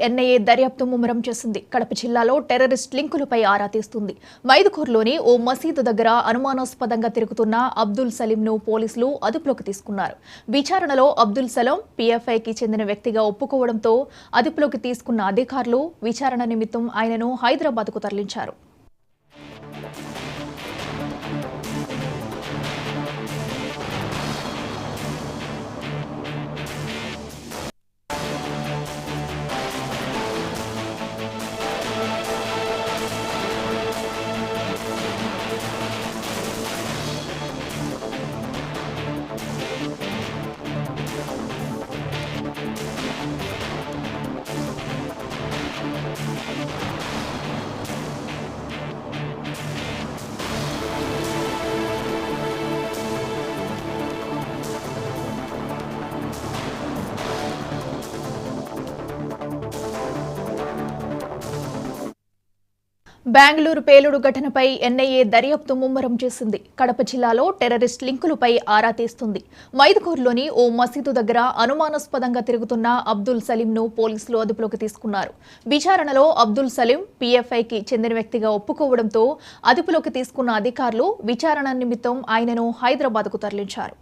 NIA దర్యాప్తు ముమ్మరం చేసింది. కడప జిల్లాలో టెర్రరిస్ట్ లింకులపై ఆరా తీస్తుంది. మైదుకూరులోని ఓ మసీదు దగ్గర అనుమానాస్పదంగా తిరుగుతున్న అబ్దుల్ సలీంను పోలీసులు అదుపులోకి తీసుకున్నారు. విచారణలో అబ్దుల్ సలీం పీఎఫ్ఐకి చెందిన వ్యక్తిగా ఒప్పుకోవడంతో అదుపులోకి తీసుకున్న అధికారులు విచారణ నిమిత్తం ఆయనను హైదరాబాద్కు తరలించారు. బెంగళూరు పేలుడు ఘటనపై ఎన్ఐఏ దర్యాప్తు ముమ్మరం చేసింది. కడప జిల్లాలో టెర్రరిస్ట్ లింకులపై ఆరా తీస్తుంది. మైదుకూరులోని ఓ మసీదు దగ్గర అనుమానాస్పదంగా తిరుగుతున్న అబ్దుల్ సలీంను పోలీసులు అదుపులోకి తీసుకున్నారు. విచారణలో అబ్దుల్ సలీం పీఎఫ్ఐకి చెందిన వ్యక్తిగా ఒప్పుకోవడంతో అదుపులోకి తీసుకున్న అధికారులు విచారణ నిమిత్తం ఆయనను హైదరాబాద్కు తరలించారు.